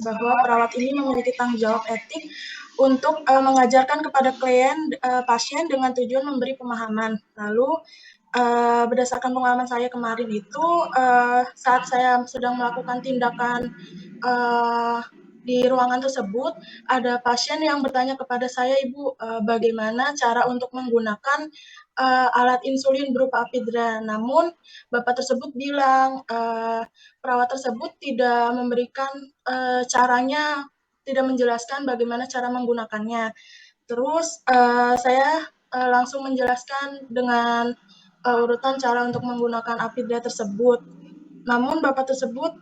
bahwa perawat ini memiliki tanggung jawab etik untuk mengajarkan kepada pasien dengan tujuan memberi pemahaman. Lalu berdasarkan pengalaman saya kemarin itu saat saya sedang melakukan tindakan di ruangan tersebut, ada pasien yang bertanya kepada saya, Ibu, bagaimana cara untuk menggunakan alat insulin berupa Apidra. Namun Bapak tersebut bilang perawat tersebut tidak memberikan caranya, tidak menjelaskan bagaimana cara menggunakannya. Terus saya langsung menjelaskan dengan urutan cara untuk menggunakan Apidra tersebut. Namun Bapak tersebut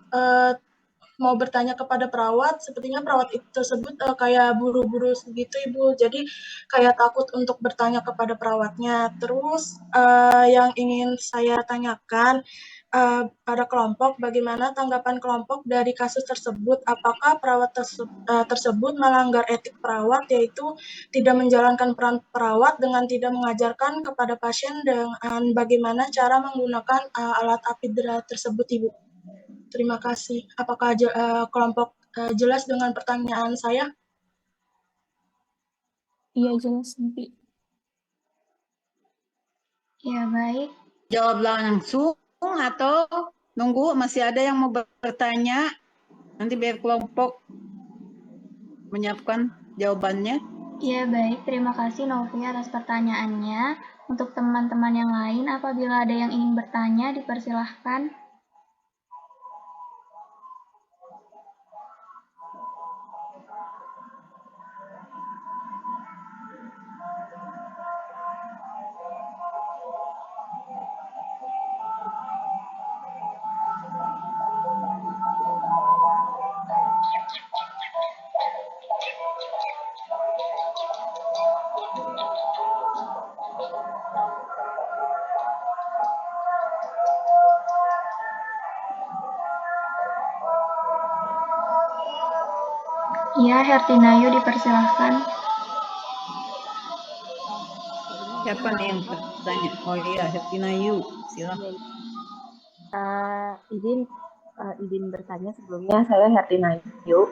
mau bertanya kepada perawat, sepertinya perawat tersebut kayak buru-buru gitu, Ibu. Jadi kayak takut untuk bertanya kepada perawatnya. Terus yang ingin saya tanyakan pada kelompok, bagaimana tanggapan kelompok dari kasus tersebut? Apakah perawat tersebut melanggar etik perawat, yaitu tidak menjalankan peran perawat dengan tidak mengajarkan kepada pasien dengan bagaimana cara menggunakan alat Apidra tersebut, Ibu? Terima kasih. Apakah kelompok jelas dengan pertanyaan saya? Iya, jelas, nanti. Ya, baik. Jawab langsung atau nunggu masih ada yang mau bertanya? Nanti biar kelompok menyiapkan jawabannya. Ya, baik. Terima kasih Novi atas pertanyaannya. Untuk teman-teman yang lain, apabila ada yang ingin bertanya, dipersilahkan. Ya, Hertinayo dipersilahkan. Siapa nih yang bertanya? Oh iya, Hertinayu, silakan. Izin bertanya sebelumnya, saya Hertinayu.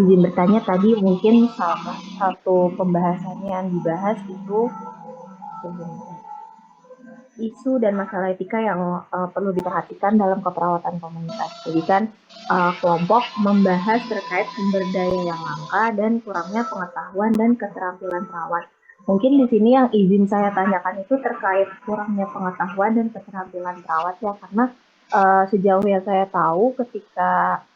Izin bertanya tadi mungkin salah satu pembahasannya yang dibahas itu isu dan masalah etika yang perlu diperhatikan dalam keperawatan komunitas. Jadi kan kelompok membahas terkait sumber daya yang langka dan kurangnya pengetahuan dan keterampilan perawat. Mungkin di sini yang izin saya tanyakan itu terkait kurangnya pengetahuan dan keterampilan perawat ya, karena sejauh yang saya tahu ketika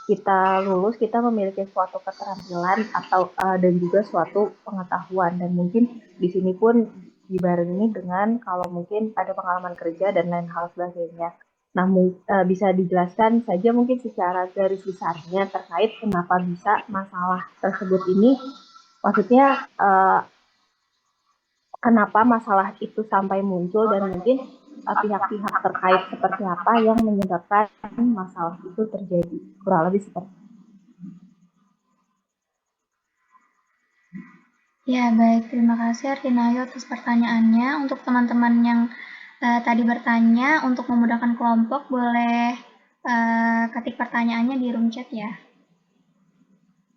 kita lulus kita memiliki suatu keterampilan atau dan juga suatu pengetahuan, dan mungkin di sini pun dibarengi dengan kalau mungkin ada pengalaman kerja dan lain hal sebagainya. Nah, bisa dijelaskan saja mungkin secara garis besarnya terkait kenapa bisa masalah tersebut ini, maksudnya kenapa masalah itu sampai muncul dan mungkin pihak-pihak terkait seperti apa yang menyebabkan masalah itu terjadi. Kurang lebih seperti itu. Ya, baik. Terima kasih Artinayo atas pertanyaannya. Untuk teman-teman yang tadi bertanya, untuk memudahkan kelompok, boleh ketik pertanyaannya di room chat ya.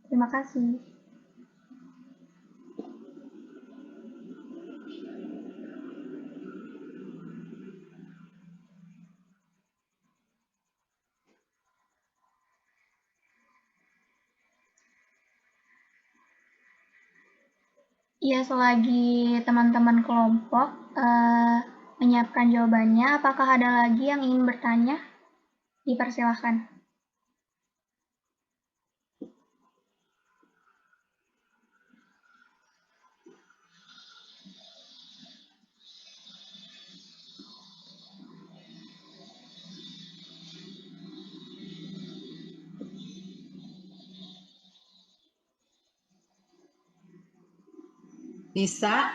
Terima kasih. Ya, selagi teman-teman kelompok menyiapkan jawabannya, apakah ada lagi yang ingin bertanya? Dipersilahkan. Bisa.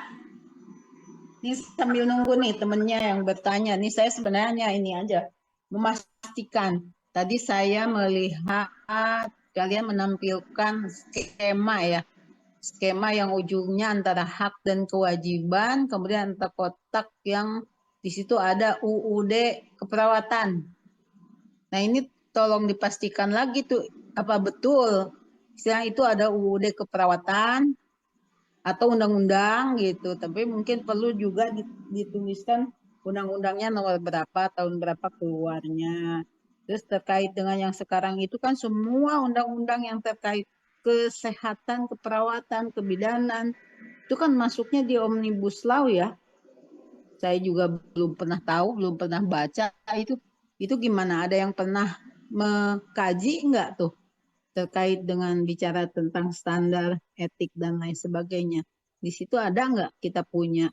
Ini sambil nunggu nih temennya yang bertanya. Nih saya sebenarnya ini aja memastikan. Tadi saya melihat kalian menampilkan skema ya. Skema yang ujungnya antara hak dan kewajiban, kemudian antara kotak yang di situ ada UUD keperawatan. Nah ini tolong dipastikan lagi tuh apa betul istilah itu ada UUD keperawatan atau undang-undang gitu, tapi mungkin perlu juga dituliskan undang-undangnya nomor berapa, tahun berapa keluarnya. Terus terkait dengan yang sekarang itu kan semua undang-undang yang terkait kesehatan, keperawatan, kebidanan, itu kan masuknya di Omnibus Law ya. Saya juga belum pernah tahu, belum pernah baca itu gimana? Ada yang pernah mengkaji enggak tuh terkait dengan bicara tentang standar etik dan lain sebagainya? Di situ ada nggak kita punya?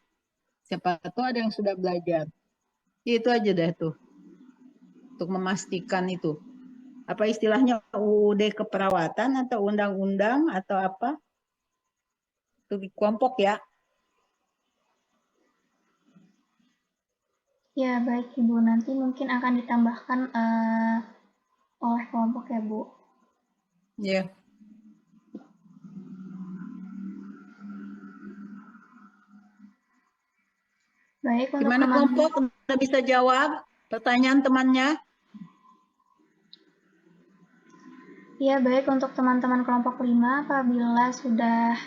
Siapa tahu ada yang sudah belajar. Itu aja deh tuh untuk memastikan itu. Apa istilahnya UUD keperawatan atau undang-undang atau apa? Itu di kelompok ya. Ya, baik Ibu. Nanti mungkin akan ditambahkan oleh kelompok ya, Bu. Ya. Baik, untuk Gimana teman kelompok? Udah bisa jawab pertanyaan temannya? Ya, baik untuk teman-teman kelompok 5, apabila sudah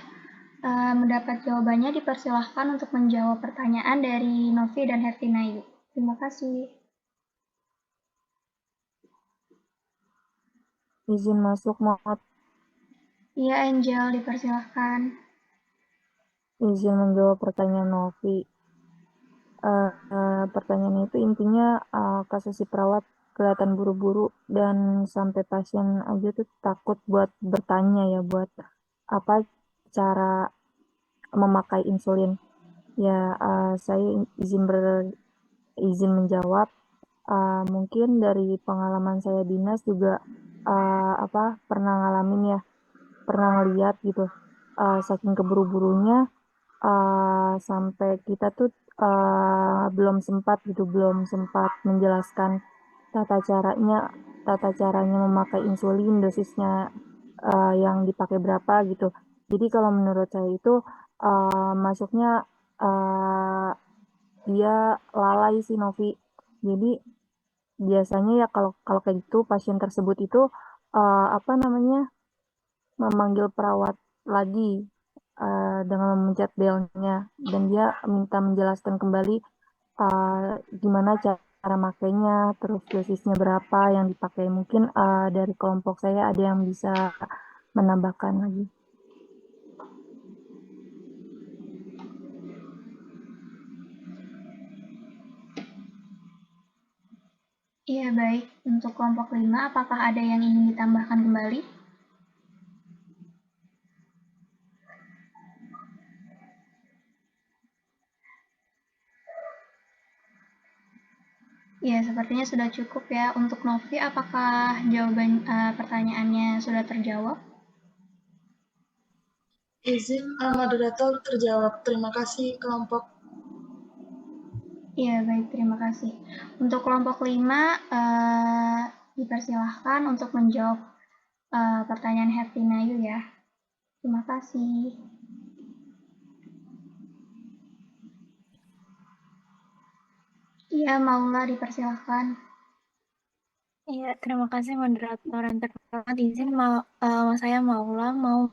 mendapat jawabannya, dipersilahkan untuk menjawab pertanyaan dari Novi dan Hertinayu. Terima kasih. Izin masuk, Mot. Iya, Angel, dipersilahkan. Izin menjawab pertanyaan Novi. Pertanyaannya itu intinya kasus si perawat kelihatan buru-buru dan sampai pasien aja tuh takut buat bertanya ya, buat apa cara memakai insulin. Ya, saya izin menjawab. Mungkin dari pengalaman saya dinas juga pernah ngalamin ya, pernah ngeliat gitu. Saking keburu-burunya sampai kita tuh belum sempat menjelaskan tata caranya tata caranya memakai insulin, dosisnya yang dipakai berapa gitu. Jadi kalau menurut saya itu masuknya uh, dia lalai sih, Novi. Jadi biasanya ya kalau kalau kayak gitu pasien tersebut itu apa namanya, memanggil perawat lagi dengan memencet belnya, dan dia minta menjelaskan kembali gimana cara makainya, terus dosisnya berapa yang dipakai. Mungkin dari kelompok saya ada yang bisa menambahkan lagi. Iya, baik. Untuk kelompok 5, apakah ada yang ingin ditambahkan kembali? Ya, sepertinya sudah cukup ya. Untuk Novi, apakah jawaban pertanyaannya sudah terjawab? Izin moderator terjawab. Terima kasih kelompok. Iya, baik. Terima kasih. Untuk kelompok 5, dipersilahkan untuk menjawab pertanyaan Hertinayu ya. Terima kasih. Iya, Maula, dipersilahkan. Iya, terima kasih moderator yang terhormat. Izin saya Maula mau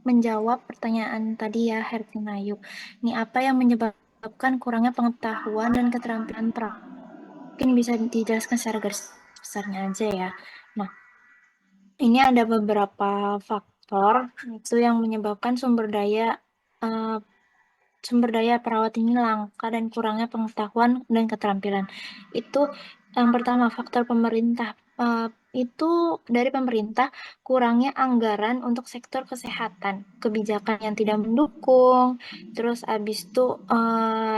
menjawab pertanyaan tadi ya, Hertinayu. Ini apa yang menyebabkan kurangnya pengetahuan dan keterampilan perawat? Mungkin bisa dijelaskan secara garis besarnya aja ya. Nah, ini ada beberapa faktor itu yang menyebabkan sumber daya perawat ini langka dan kurangnya pengetahuan dan keterampilan. Itu yang pertama, faktor pemerintah. Itu dari pemerintah kurangnya anggaran untuk sektor kesehatan, kebijakan yang tidak mendukung, terus habis itu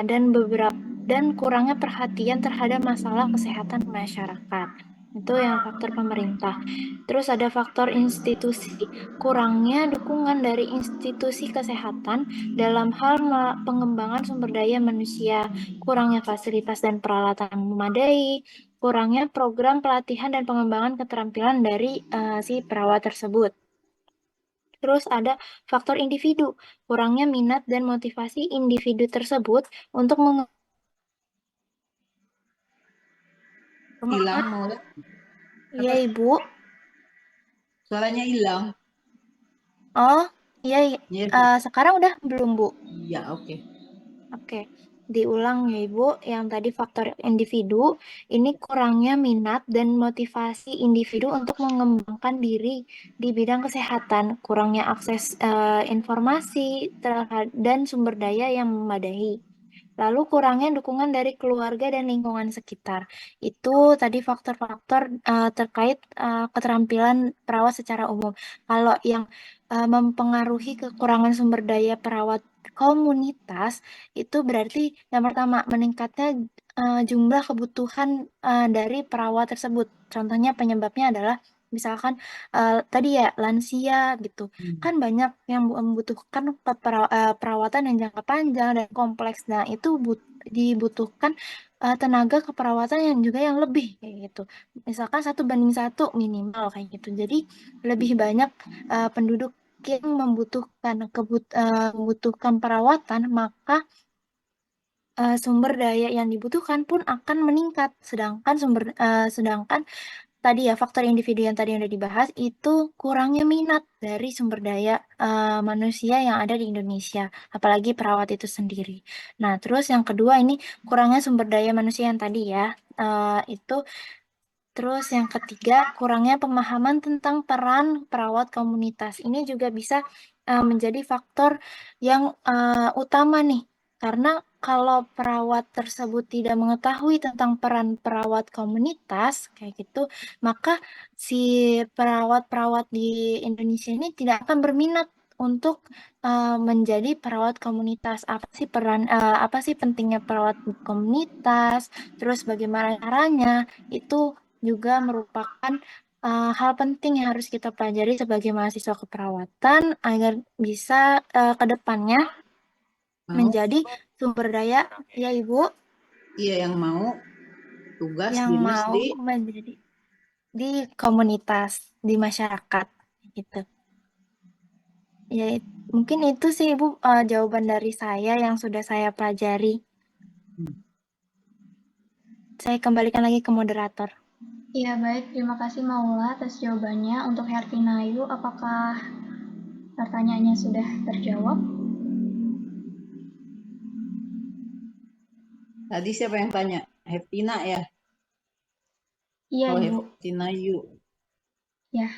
dan kurangnya perhatian terhadap masalah kesehatan masyarakat. Itu yang faktor pemerintah. Terus ada faktor institusi, kurangnya dukungan dari institusi kesehatan dalam hal pengembangan sumber daya manusia, kurangnya fasilitas dan peralatan memadai, kurangnya program pelatihan dan pengembangan keterampilan dari si perawat tersebut. Terus ada faktor individu, kurangnya minat dan motivasi individu tersebut untuk Hilang mau. Iya, Ibu. Suaranya hilang. Oh, iya. Iya, Sekarang udah belum, Bu? iya, oke. Oke, diulang ya Ibu. Yang tadi faktor individu, ini kurangnya minat dan motivasi individu untuk mengembangkan diri di bidang kesehatan, kurangnya akses informasi dan sumber daya yang memadai. Lalu kurangnya dukungan dari keluarga dan lingkungan sekitar. Itu tadi faktor-faktor terkait keterampilan perawat secara umum. Kalau yang mempengaruhi kekurangan sumber daya perawat komunitas, itu berarti yang pertama meningkatnya jumlah kebutuhan dari perawat tersebut. Contohnya penyebabnya adalah misalkan tadi ya lansia gitu. Kan banyak yang membutuhkan perawatan yang jangka panjang dan kompleks. Nah, itu dibutuhkan tenaga keperawatan yang juga yang lebih kayak gitu. Misalkan 1:1 minimal kayak gitu. Jadi lebih banyak penduduk yang membutuhkan perawatan, maka sumber daya yang dibutuhkan pun akan meningkat. Sedangkan tadi ya faktor individu yang tadi yang udah dibahas itu kurangnya minat dari sumber daya manusia yang ada di Indonesia, apalagi perawat itu sendiri. Nah, terus yang kedua ini kurangnya sumber daya manusia yang tadi ya, itu. Terus yang ketiga, kurangnya pemahaman tentang peran perawat komunitas. Ini juga bisa menjadi faktor yang utama nih. Karena kalau perawat tersebut tidak mengetahui tentang peran perawat komunitas, kayak gitu, maka si perawat-perawat di Indonesia ini tidak akan berminat untuk menjadi perawat komunitas. Apa sih pentingnya perawat komunitas, terus bagaimana caranya, itu juga merupakan hal penting yang harus kita pelajari sebagai mahasiswa keperawatan agar bisa ke depannya menjadi sumber daya ya Ibu Iya, yang mau tugas yang dinas mau di menjadi di komunitas, di masyarakat gitu. Ya, mungkin itu sih Ibu jawaban dari saya yang sudah saya pelajari. Saya kembalikan lagi ke moderator. Iya baik, terima kasih Maula atas jawabannya. Untuk Hertinayu, apakah pertanyaannya sudah terjawab? tadi siapa yang tanya? Heptina ya? Iya Oh, Ibu, Heptina Yu. ya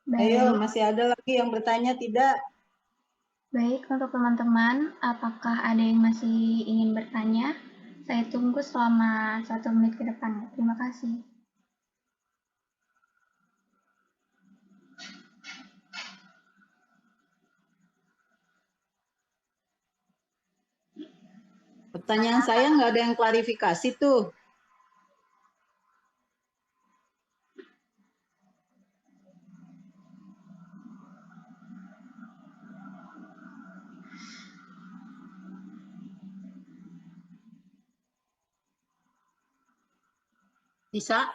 Ayo, baik. masih ada lagi yang bertanya tidak? Baik, untuk teman-teman, apakah ada yang masih ingin bertanya? Saya tunggu selama 1 menit ke depan. Terima kasih. Pertanyaan saya nggak ada yang klarifikasi tuh. Bisa?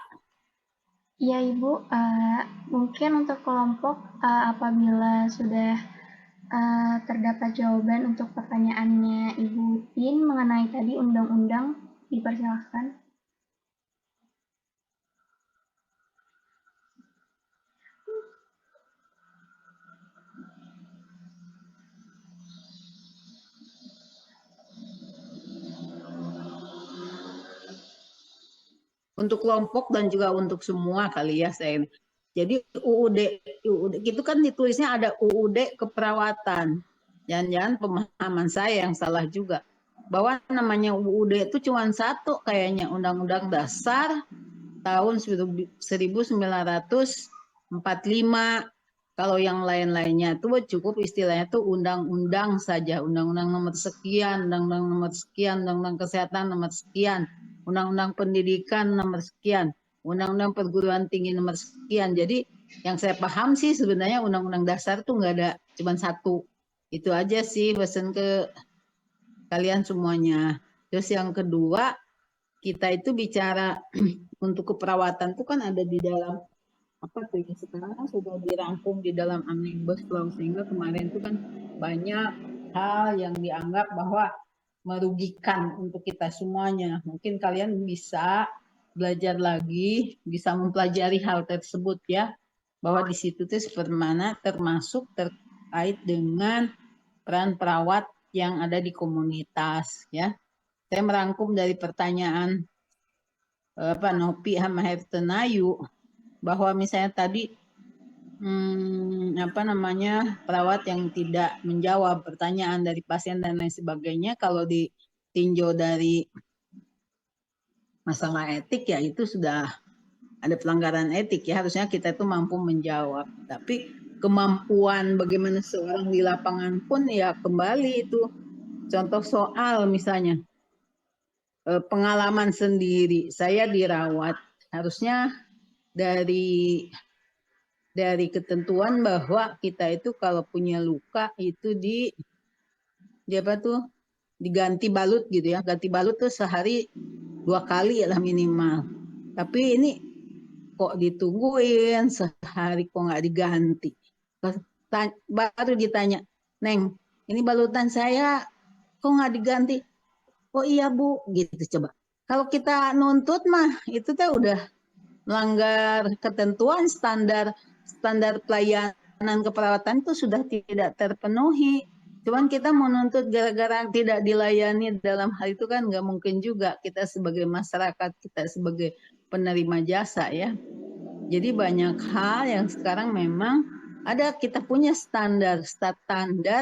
Iya Ibu, mungkin untuk kelompok apabila sudah terdapat jawaban untuk pertanyaannya Ibu Tin mengenai tadi undang-undang, dipersilahkan. Untuk kelompok dan juga untuk semua kali ya saya. Jadi UUD itu kan ditulisnya ada UUD keperawatan. Jangan-jangan pemahaman saya yang salah juga. Bahwa namanya UUD itu cuma satu kayaknya Undang-Undang Dasar tahun 1945. Kalau yang lain-lainnya itu cukup istilahnya itu undang-undang saja, undang-undang nomor sekian, undang-undang nomor sekian, undang-undang kesehatan nomor sekian, undang-undang pendidikan nomor sekian, undang-undang perguruan tinggi nomor sekian. Jadi yang saya paham sih sebenarnya undang-undang dasar tuh nggak ada, cuma satu. Itu aja sih pesan ke kalian semuanya. Terus yang kedua, kita itu bicara untuk keperawatan itu kan ada di dalam apa tuh ya, sekarang kan sudah dirangkum di dalam Omnibus Law sehingga kemarin itu kan banyak hal yang dianggap bahwa merugikan untuk kita semuanya. Mungkin kalian bisa belajar lagi, bisa mempelajari hal tersebut ya, bahwa di situ tuh seperti mana termasuk terkait dengan peran perawat yang ada di komunitas ya. Saya merangkum dari pertanyaan Nopi sama Hertenayu bahwa misalnya tadi perawat yang tidak menjawab pertanyaan dari pasien dan lain sebagainya, kalau ditinjau dari masalah etik ya itu sudah ada pelanggaran etik ya, harusnya kita itu mampu menjawab. Tapi kemampuan bagaimana seorang di lapangan pun ya kembali itu contoh soal misalnya pengalaman sendiri, saya dirawat, harusnya dari ketentuan bahwa kita itu kalau punya luka itu diganti balut gitu ya, ganti balut tuh sehari 2 kali lah minimal. Tapi ini kok ditungguin sehari kok nggak diganti. Baru ditanya, Neng, ini balutan saya kok nggak diganti? Oh iya Bu, gitu coba. Kalau kita nuntut mah itu tuh udah melanggar ketentuan standar pelayanan keperawatan itu sudah tidak terpenuhi. Cuman kita menuntut gara-gara tidak dilayani dalam hal itu kan nggak mungkin juga, kita sebagai masyarakat, kita sebagai penerima jasa ya. Jadi banyak hal yang sekarang memang ada, kita punya standar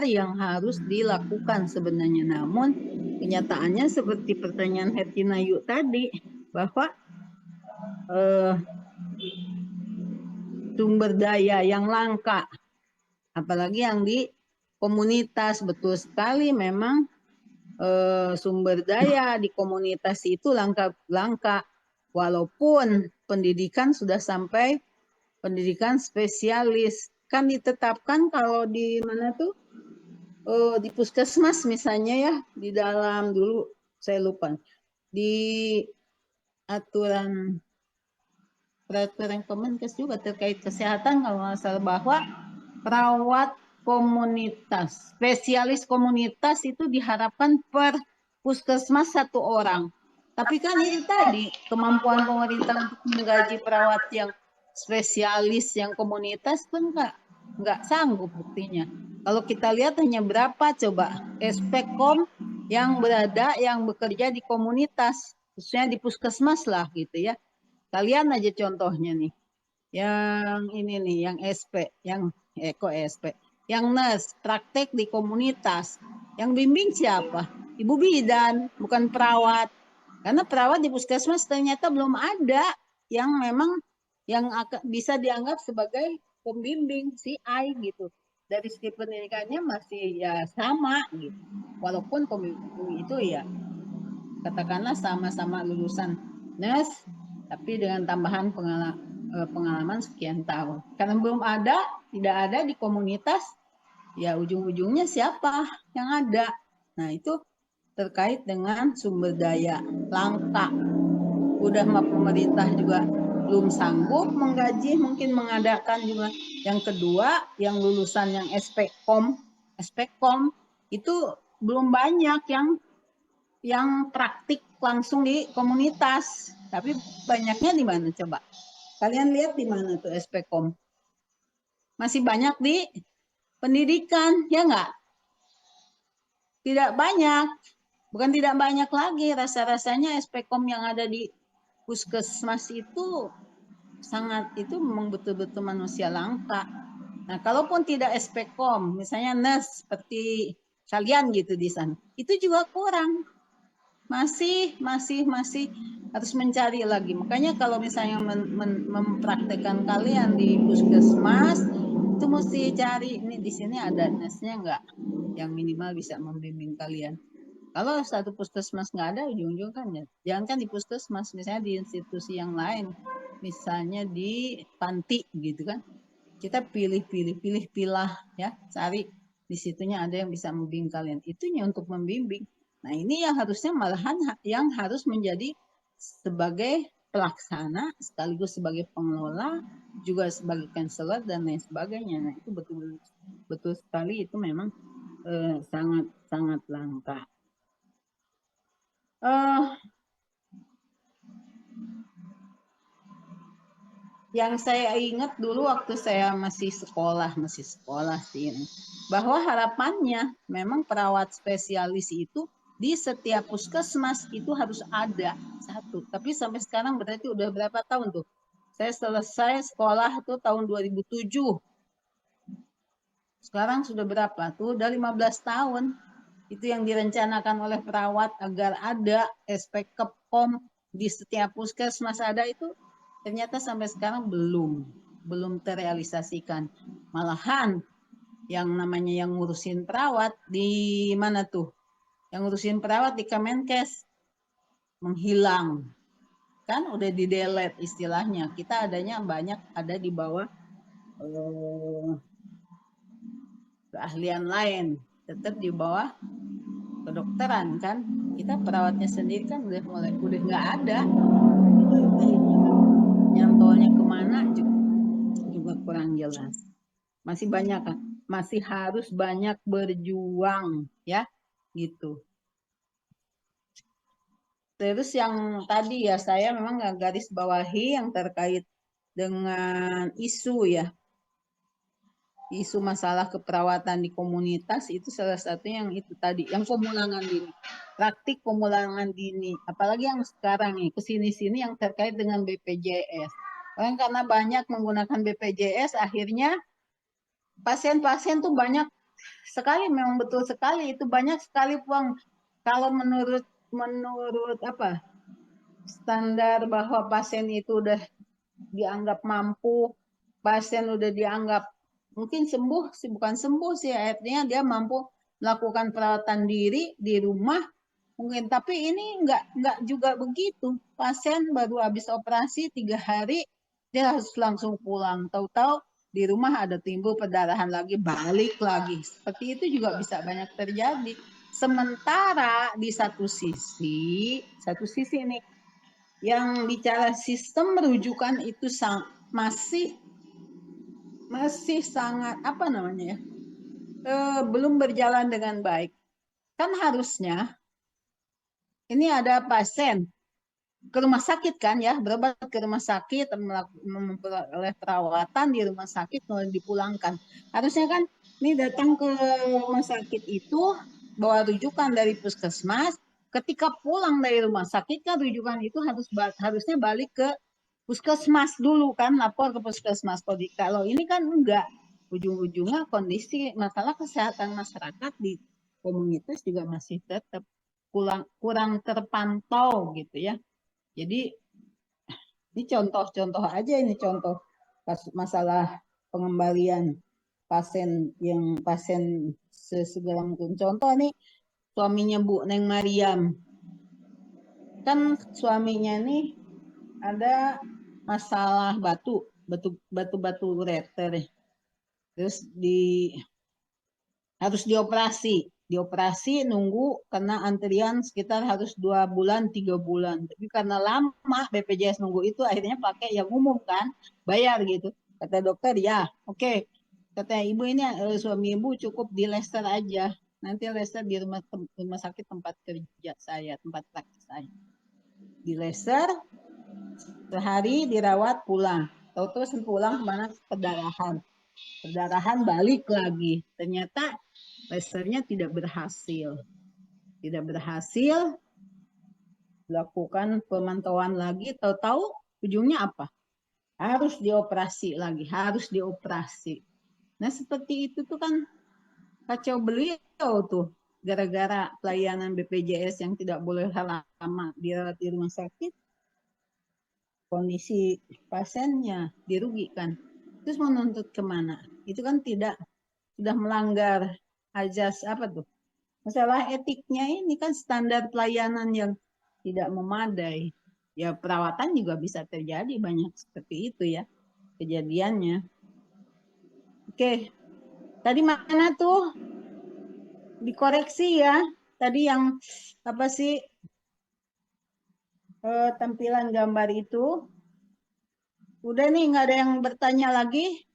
yang harus dilakukan sebenarnya. Namun kenyataannya seperti pertanyaan Hertinayu tadi, bahwa sumber daya yang langka, apalagi yang di komunitas, betul sekali memang sumber daya di komunitas itu langka, walaupun pendidikan sudah sampai pendidikan spesialis. Kan ditetapkan kalau di mana tuh di puskesmas misalnya ya, di dalam dulu saya lupa di peraturan Kemenkes juga terkait kesehatan kalau nggak salah, bahwa perawat komunitas, spesialis komunitas itu diharapkan per puskesmas 1 orang. Tapi kan itu tadi kemampuan pemerintah untuk menggaji perawat yang spesialis yang komunitas pun nggak sanggup buktinya. Kalau kita lihat hanya berapa coba Espekkom yang bekerja di komunitas, khususnya di puskesmas lah gitu ya. Kalian aja contohnya nih, yang ini nih, yang SP, yang SP, yang nurse praktek di komunitas, yang bimbing siapa? Ibu bidan, bukan perawat. Karena perawat di puskesmas ternyata belum ada yang memang yang bisa dianggap sebagai pembimbing CI gitu. Dari segi pendidikannya masih ya sama gitu. Walaupun pembimbing itu ya katakanlah sama-sama lulusan nurse, tapi dengan tambahan pengalaman sekian tahun. Karena belum ada, tidak ada di komunitas, ya ujung-ujungnya siapa yang ada? Nah itu terkait dengan sumber daya langka. Udah mah pemerintah juga belum sanggup menggaji, mungkin mengadakan juga. Yang kedua, yang lulusan yang Espekkom itu belum banyak yang praktik langsung di komunitas. Tapi banyaknya di mana coba? Kalian lihat di mana tuh Espekkom? Masih banyak di pendidikan, ya enggak? Tidak banyak. Bukan tidak banyak lagi, rasa-rasanya Espekkom yang ada di puskesmas itu memang betul-betul manusia langka. Nah, kalaupun tidak Espekkom, misalnya nurse seperti kalian gitu di sana, itu juga kurang. Masih harus mencari lagi. Makanya kalau misalnya mempraktekkan kalian di puskesmas, itu mesti cari ini di sini ada nurse-nya enggak, yang minimal bisa membimbing kalian. Kalau satu puskesmas nggak ada, ujung-ujung kan ya. Jangan kan di puskesmas, misalnya di institusi yang lain, misalnya di panti gitu kan. Kita pilih ya, cari di situnya ada yang bisa membimbing kalian. Itunya untuk membimbing. Nah ini yang harusnya malahan yang harus menjadi sebagai pelaksana, sekaligus sebagai pengelola, juga sebagai konselor dan lain sebagainya. Nah itu betul sekali, itu memang sangat langka. Yang saya ingat dulu waktu saya masih sekolah sih, bahwa harapannya memang perawat spesialis itu di setiap puskesmas itu harus ada satu. Tapi sampai sekarang berarti udah berapa tahun tuh? Saya selesai sekolah tuh tahun 2007. Sekarang sudah berapa? Tuh udah 15 tahun. Itu yang direncanakan oleh perawat agar ada SPKPOM di setiap puskesmas ada itu ternyata sampai sekarang belum terrealisasikan. Malahan yang namanya yang ngurusin perawat di mana tuh? Yang ngurusin perawat di Kemenkes menghilang. Kan udah di-delete istilahnya. Kita adanya banyak ada di bawah keahlian lain, tetap di bawah kedokteran kan. Kita perawatnya sendiri kan udah nggak ada. Nyantolnya kemana juga kurang jelas. Masih banyak kan, masih harus banyak berjuang ya, gitu. Terus yang tadi ya saya memang nggak garis bawahi yang terkait dengan isu ya, isu masalah keperawatan di komunitas itu salah satunya yang itu tadi, yang pemulangan dini, praktik pemulangan dini, apalagi yang sekarang nih kesini-sini yang terkait dengan BPJS. Karena banyak menggunakan BPJS, akhirnya pasien-pasien tuh banyak sekali, memang betul sekali itu banyak sekali uang. Kalau menurut apa standar bahwa pasien itu udah dianggap mampu, pasien udah dianggap mungkin sembuh sih, bukan sembuh sih, artinya dia mampu melakukan perawatan diri di rumah mungkin, tapi ini enggak juga begitu. Pasien baru habis operasi 3 hari dia harus langsung pulang, tahu-tahu di rumah ada timbul perdarahan lagi, balik lagi. Seperti itu juga bisa banyak terjadi. Sementara di satu sisi ini yang bicara sistem rujukan itu masih sangat apa namanya ya, belum berjalan dengan baik. Kan harusnya ini ada pasien ke rumah sakit kan ya, berobat ke rumah sakit, memperoleh perawatan di rumah sakit, kemudian dipulangkan. Harusnya kan ini datang ke rumah sakit itu bawa rujukan dari puskesmas, ketika pulang dari rumah sakit kan rujukan itu harusnya balik ke puskesmas dulu kan, lapor ke puskesmas. Kalau ini kan enggak, ujung-ujungnya kondisi masalah kesehatan masyarakat di komunitas juga masih tetap kurang terpantau gitu ya. Jadi ini contoh aja, ini contoh masalah pengembalian pasien segala macam. Contoh nih suaminya Bu Neng Mariam, kan suaminya nih ada masalah batu ureter, terus harus dioperasi nunggu karena antrian sekitar harus 2 bulan 3 bulan, tapi karena lama BPJS nunggu itu akhirnya pakai yang umum kan, bayar gitu. Kata dokter ya oke, kata ibu ini suami ibu cukup di Leicester aja, nanti Leicester di rumah sakit tempat kerja saya, tempat praktis saya di Leicester, sehari dirawat pulang, terus pulang kemana, perdarahan balik lagi, ternyata lasernya tidak berhasil dilakukan pemantauan lagi, tahu-tahu ujungnya apa, harus dioperasi lagi, nah seperti itu tuh kan kacau beliau tuh, gara-gara pelayanan BPJS yang tidak boleh lama dirawat di rumah sakit, kondisi pasiennya dirugikan, terus menuntut kemana, itu kan sudah melanggar ajas apa tuh, masalah etiknya. Ini kan standar pelayanan yang tidak memadai. Ya perawatan juga bisa terjadi banyak seperti itu ya kejadiannya. Oke, tadi mana tuh dikoreksi ya, tadi yang apa sih tampilan gambar itu udah nih, nggak ada yang bertanya lagi.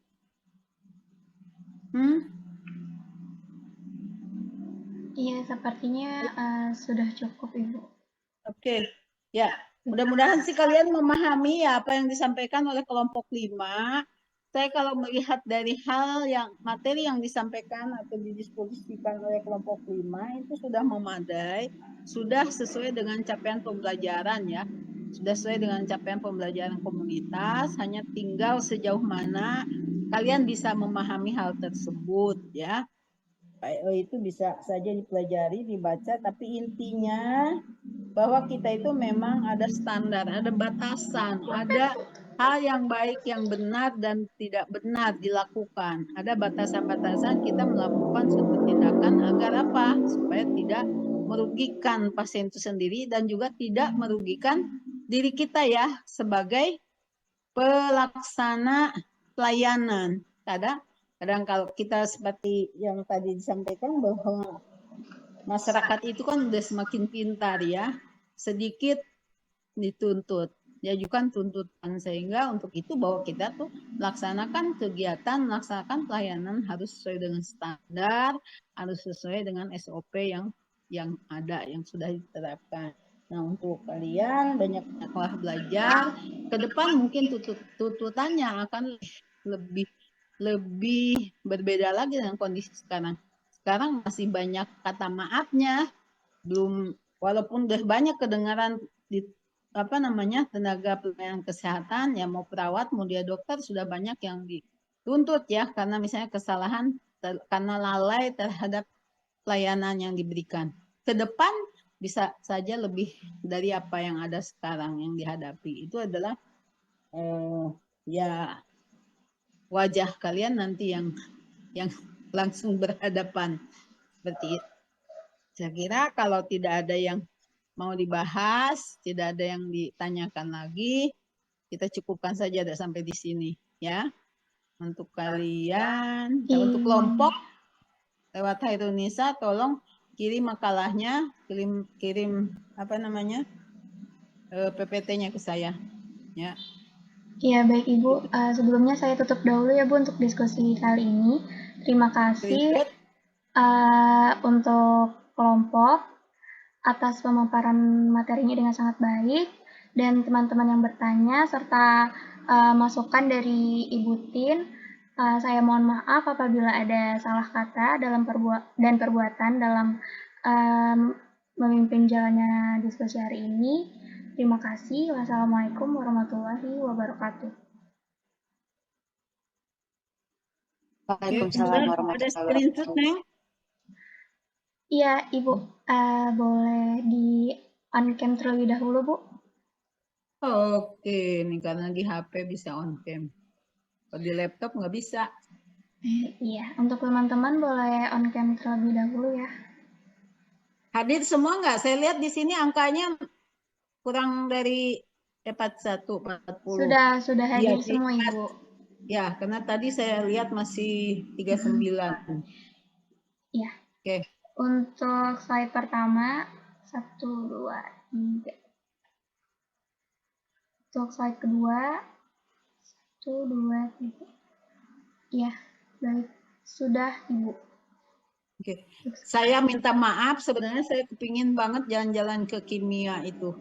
Iya, sepertinya sudah cukup, Ibu. Oke, ya. Mudah-mudahan sih kalian memahami ya apa yang disampaikan oleh kelompok 5. Saya kalau melihat dari materi yang disampaikan atau didiskusikan oleh kelompok 5 itu sudah memadai, sudah sesuai dengan capaian pembelajaran ya. Sudah sesuai dengan capaian pembelajaran komunitas, hanya tinggal sejauh mana kalian bisa memahami hal tersebut ya. Itu bisa saja dipelajari, dibaca, tapi intinya bahwa kita itu memang ada standar, ada batasan, ada hal yang baik, yang benar dan tidak benar dilakukan. Ada batasan-batasan kita melakukan suatu tindakan agar apa? Supaya tidak merugikan pasien itu sendiri dan juga tidak merugikan diri kita ya sebagai pelaksana pelayanan. Kadang kalau kita seperti yang tadi disampaikan bahwa masyarakat itu kan udah semakin pintar ya, sedikit dituntut, diajukan tuntutan, sehingga untuk itu bahwa kita tuh melaksanakan kegiatan, melaksanakan pelayanan harus sesuai dengan standar, harus sesuai dengan SOP yang ada, yang sudah diterapkan. Nah, untuk kalian banyaklah belajar, ke depan mungkin tuntutannya akan lebih berbeda lagi dengan kondisi sekarang. Sekarang masih banyak kata maafnya, belum, walaupun udah banyak kedengaran di tenaga pelayanan kesehatan, ya mau perawat, mau dia dokter, sudah banyak yang dituntut ya, karena misalnya kesalahan karena lalai terhadap pelayanan yang diberikan. Ke depan bisa saja lebih dari apa yang ada sekarang yang dihadapi. Itu adalah ya wajah kalian nanti yang langsung berhadapan seperti itu. Saya kira kalau tidak ada yang mau dibahas, tidak ada yang ditanyakan lagi, kita cukupkan saja sampai di sini ya. Untuk kalian, untuk kelompok lewat Hairunisa, tolong kirim makalahnya, kirim PPT-nya ke saya ya. Iya, baik Ibu. Sebelumnya saya tutup dahulu ya Bu untuk diskusi kali ini. Terima kasih untuk kelompok atas pemaparan materinya dengan sangat baik, dan teman-teman yang bertanya serta masukan dari Ibu Tin. Saya mohon maaf apabila ada salah kata dan perbuatan dalam memimpin jalannya diskusi hari ini. Terima kasih. Wassalamualaikum warahmatullahi wabarakatuh. Waalaikumsalam warahmatullahi wabarakatuh. Iya, Ibu. Boleh di on-cam terlebih dahulu, Bu? Oke, ini karena di HP bisa on-cam. Kalau di laptop nggak bisa. Iya, untuk teman-teman boleh on-cam terlebih dahulu ya. Hadir semua nggak? Saya lihat di sini angkanya kurang dari 40. Sudah hadir semua, Ibu. Ya, karena tadi saya lihat masih 39. Iya. Oke. Untuk slide pertama, 1, 2, 3. Untuk slide kedua, 1, 2, 3. Iya, baik. Sudah, Ibu. Oke. Saya minta maaf, sebenarnya saya kepingin banget jalan-jalan ke kimia itu.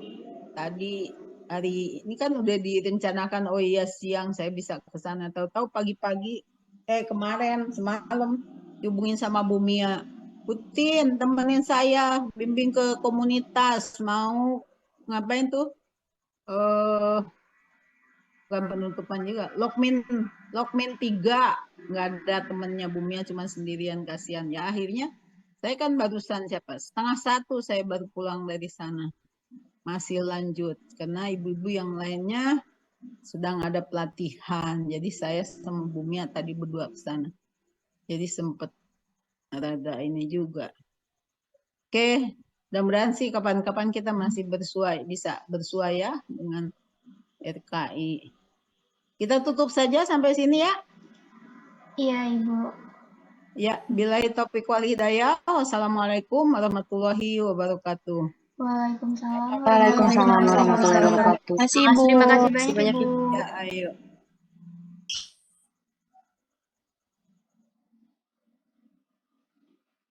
Tadi hari ini kan udah direncanakan, oh iya siang saya bisa ke sana, tahu-tahu pagi-pagi kemarin semalam dihubungin sama Bu Mia, Putin temenin saya bimbing ke komunitas, mau ngapain tuh bukan penutupan juga, Lokmin 3, nggak ada temennya Bu Mia, cuma sendirian, kasihan ya. Akhirnya saya kan barusan 1:30 saya baru pulang dari sana. Masih lanjut karena ibu-ibu yang lainnya sedang ada pelatihan, jadi saya sama Bu Mia tadi berdua ke sana, jadi sempet rada ini juga. Oke, mudah-mudahan sih kapan-kapan kita masih bisa bersua ya dengan RKI. Kita tutup saja sampai sini ya. Iya, Ibu. Ya, billahi taufiq wal hidayah. Wassalamualaikum warahmatullahi wabarakatuh. Waalaikumsalam warahmatullahi wabarakatuh. Terima kasih banyak, Ibu. Ya, ayo.